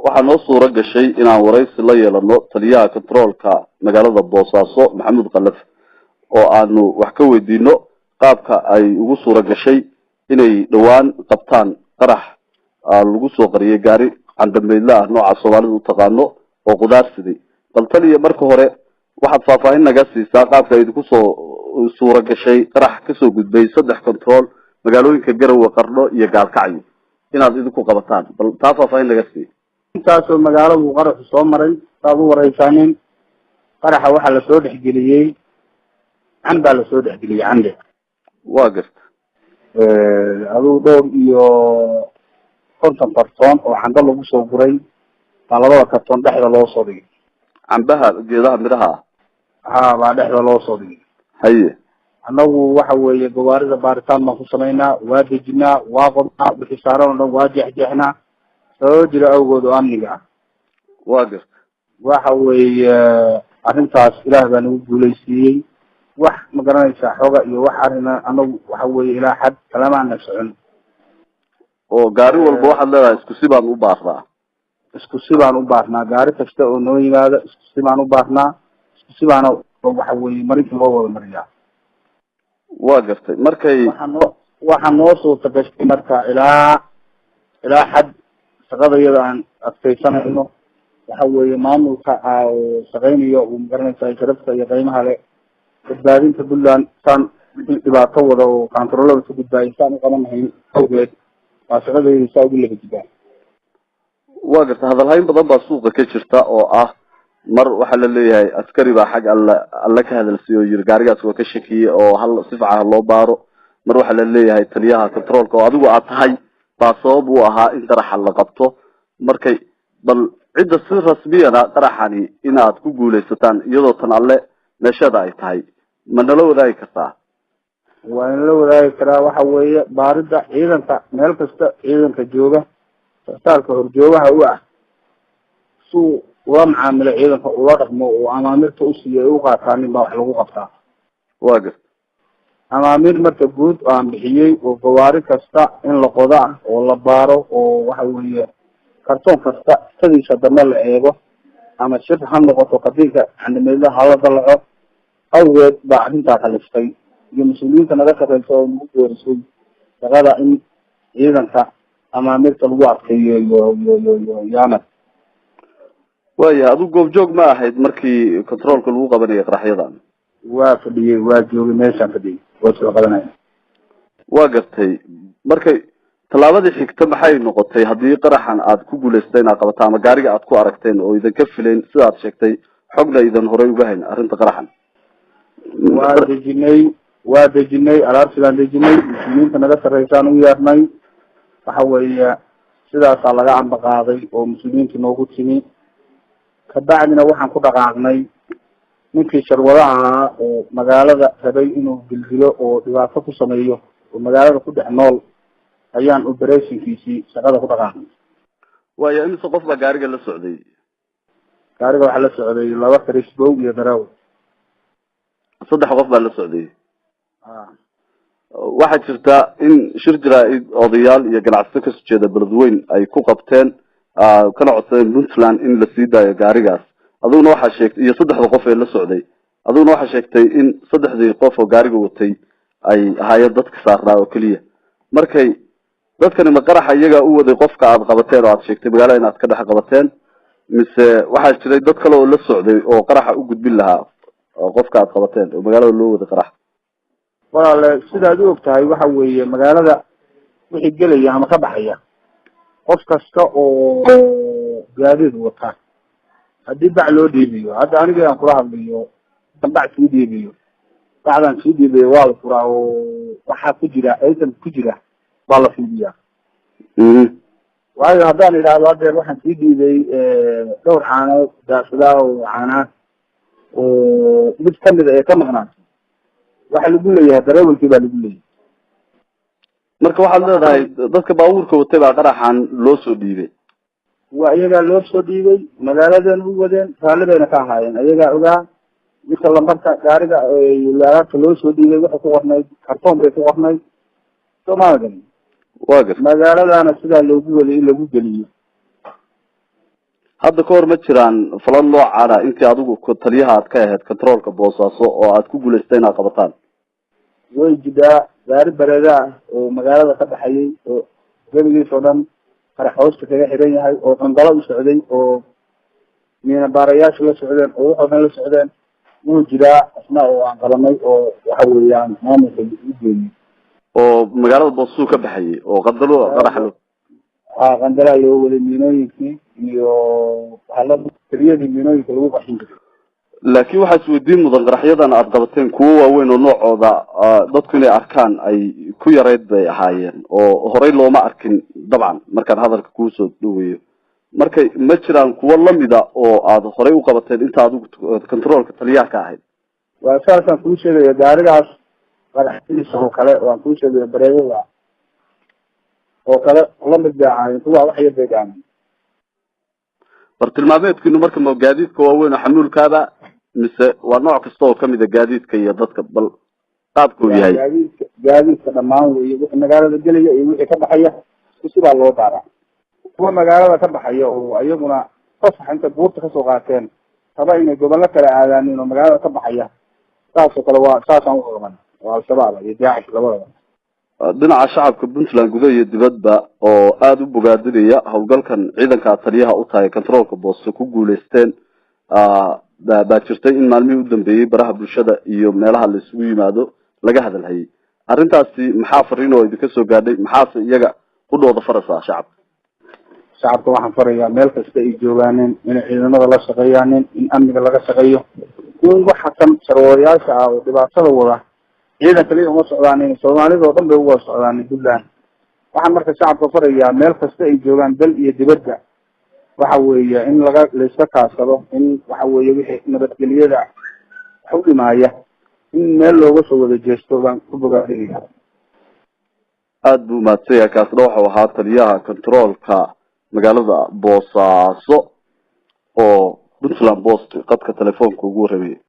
waxaa noo suura gashay inaan waraysi la yeelano taliyaha controolka magaalada Boosaaso Maxamed Qalaf oo aanu wax ka weydiino qaabka ay ugu suura gashay inay dhawaan qabtaan qarax lagu soo qariyay gaari candameyla nooca Soomaalidu u taqaano oo qudaarsiday bal taliya marka hore waxaad faahfaahin naga siisaa qaabka ay ku soo suura gashay qarax ka soo gudbay 3 control magaalooyinka Garowe Qarno iyo Gaalkacyo inaad idinku qabataan bal taa faahfaahin naga sii intaasoo magaaladu qarax soo maray taab u wareysaneen qaraxa waxa la soo dhexgeliyay amba la soo dhexgeliyay ande waa garta aduu dhowr iyo 50 karton oo xanda lagu soo guray labada karton dhexda loo soo dhigay cambaha geedaha miraha baa dhexda loo soo dhigay haye anagu waxa weeye gawaarida baaritaan ma ku sameynaa waa dejinaa waa qodnaa wixii saaran oo waa jeexjeexnaa soo jira awgood oo amniga waa garta waxa weeye arrintaas Ilaahay baa nagu guuleysiyay wax ma garanaysaa xoga iyo wax arina anagu waxa weeye ilaa xad kalamaana socon oo gaari walba waxaad leedahay isku si baan u baahnaa gaari kasta oo noo yimaado isku si baan u baahnaa isku si baan waxa weeye marinta loo wada mariyaa waa gartay markay waxa noo soo tagashay marka ilaa xad shaqada iyada aan adkaysanayno waxa weeye maamulka shaqaynayo uu magaranaysaa sharafta iyo qiimaha leh badbaadinta Puntland san dhibaato wada oo controlada ku gudbaaysan u qabanayeen awgeed waa shaqadeedii saa ugu leeyahay waa gartay hadalhayn badan baa suuqa ka jirta oo ah mar waxa la leeyahay askari baa xaq alla ka hadalsiyo yir gaarigaas waa ka shakiyay oo hal si fiican loo baaro mar waxa la leeyahay taliyaha controlka oo adigu aad tahay baa sabab u ahaa in qaraxa la qabto markay bal cida si rasmiyana qaraxani inaad ku guuleysataan iyadoo tan alle meeshada ay tahay ma nala wadaagi kartaa waa in la wadaagi karaa waxa weeye baarida ciidanka meel kasta ciidanka jooga sarkaalka horjoogaha u ah suu waa macaamilo ciidanka ula dhaqmo oo amaamirta u siiyay u qaataan baa wax lagu qabtaa waa gartay amaamir marka guud aan bixiyay oo gawaari kasta in la qodo oo la baaro oo waxa weeye kartoon kasta tadiisa dambe la eego ama shir ha noqoto qadiinka candameyda hala dalaco awgeed baa arrintaa kaliftay iyo mas-uuliyiinta naga shaqeysa oo nagu doorisay shaqada in ciidanka amaamirta lagu adkeeyo iyo yaamad waya adu goobjoog ma ahayd markii controlka lagu qabanayay qaraxyadan waa fadhiyay waa joogay meeshaan fadhiyay oo soo qabanaya waa gartay markay talaabada xigta maxay noqotay hadii qaraxan aad ku guuleysteen aad qabataan ama gaariga aad ku aragteen oo idan ka fileen sida aad sheegtay xogna idan hore uga hayn arrinta qaraxan waa dejinay alaabtaan dejinay muslimiinta naga sareysaan u yeernay waxa weeye sidaas laga amba qaaday oo muslimiinta noogu timi kabacdina waxaan ku dhaqaaqnay ninkii sharwadaha oo magaalada rabay inuu gilgilo oo dhibaato ku sameeyo oo magaalada ku dhex nool ayaan operationkiisii shaqada ku dhaqaaqnay waayo inta qof baa gaariga la socday gaariga waxa la socday 2 karisbow iyo daraaw 3 qof baa la socday waxa jirta in shir jiraa'id odayaal iyo ganacsato ka soo jeeda Beledweyne ay ku qabteen kana codsadeen Puntland in la sii daayo gaarigaas aduna waxa sheegtay iyo 3 qof ee la socday aduna waxa sheegtay in 3 qof oo gaariga watay ay ahaayeen dadka saarnaa oo kaliya markay dadkani ma qaraxa iyaga u waday qofka aad qabateen oo aad sheegtay magaalada inaad ka dhex qabateen mise waxa jiray dad kale oo la socday oo qaraxa u gudbin lahaa qofka aad qabateen oo magaalada loo waday qarax walaal sidaad u ogtahay waxa weeye magaalada wixii galaya ama ka baxaya qof kasta oo gaadiid wata hadii bac loo dhiibiyo hadda aniga aan kula hadlayo bac sii dhiibiyo bacdan sii dhiibiyo waa la furaa oo waxa ku jira aysan ku jira baa la fiidiyaa waayo haddaan idhaahdo hadeer waxaan sii dhiibay dhowr caanood daasada oo caanaad oo mid kamid ee ka maqnaatay waxa lagu leeyahay darawalkii baa lagu leeyahay marka waxaad leedahay dadka baabuurka watay baa qaraxan loo soo dhiibay waa iyagaa loo soo dhiibay magaaladan u wadeen raallibayna ka ahaayeen ayagaa ogaa midka lambarka gaariga laagaadka loo soo dhiibay waxay ku qornayd kartoon bay ku qornayd soomaalia waa gar magaaladana sidaa loogu waday in lagu geliyo hadda ka hor ma jiraan falan noocaana intii adigu taliyaha aad ka ahayd controlka boosaaso oo aad ku guulaystay inaad qabataan way jiraa gaari bareeda ah oo magaalada ka baxayay oo gabigiisa oo dhan qarax hoosta kaga xiran yahay oo qandalo u socday oo miina baarayaasha la socdeen oo waxoo dhan la socdeen wuu jiraa isna oo aan qabanay oo waxa weeyaan maamulka u geeyey oo magaalada boosaaso ka baxayay oo qandalo qarax qandala loo waday miinooyinkii iyo haliyadii miinooyinka lagu qaxin jiray laakiin waxaa isweydiin mudan qaraxyadan aad qabateen kuwo waaweyn oo noocooda dadku inay arkaan ay ku yareyd bay ahaayeen oo horey looma arkin dabcan markaan hadalka kuusoo dhaweeyo markay ma jiraan kuwo lamida oo aad horey u qabateen inta adigu controlka taliyaha ka ahayd waa saasaan kuu sheegaya gaarigaas qaraxdiisa oo kale waan kuu sheegaya bareedada oo kale lamid bay ahaayeen kuwa wax yar bay dhaamin bartilmaameedkiinu marka ma gaadiidka waaweyn oo xamuulkaaba mise waa nooc kasta oo kamid a gaadiidka iyo dadka bal qaabkuu yahay gaadiidka dhamaan wey wixii magaalada gelaya iyo wixii ka baxaya sidaa loo daaraa kuwa magaalada ka baxaya oo iyaguna fasax inta buurta kasoo qaateen raba inay gobollo kale aadaanin oo magaalada ka baxaya saasoo kale waa saasaan uqaban oo al-shabaab iyo daacish labadaba dhinaca shacabka puntland gudaha iyo dibadba oo aada u bogaadinaya howlgalkan ciidanka taliyaha u tahay controlka boose ku guulaysteen baa jirtay in maalmihii u dambeeyey baraha bulshada iyo meelaha la isugu yimaado laga hadalhayay arrintaasi maxaa fariin oo idinka soo gaadhay maxaase iyaga u dhooda faraysaa shacabka waxaan farayaa meel kasta ay joogaanin inay ciidamada la shaqeeyaanin in amniga laga shaqeeyo in waxa kan sarwarayaasha ah oo dhibaatada wada ciidan kaliya uma socdaanin soomaalida oo dhan bay uga socdaanin puntland waxaan marka shacabka farayaa meel kasta ay joogaan dal iyo dibadda waxa weeye in layska kaasado in waxa weeye wixii nabadgeliyada wax u dhimaaya in meel looga soo wada jeesto baan ku bogaadinaya aada buu mahadsan yahay kaasna waxau ahaa taliyaha controlka magaalada boosaaso oo puntland post qadka telefoonka ugu warramiyay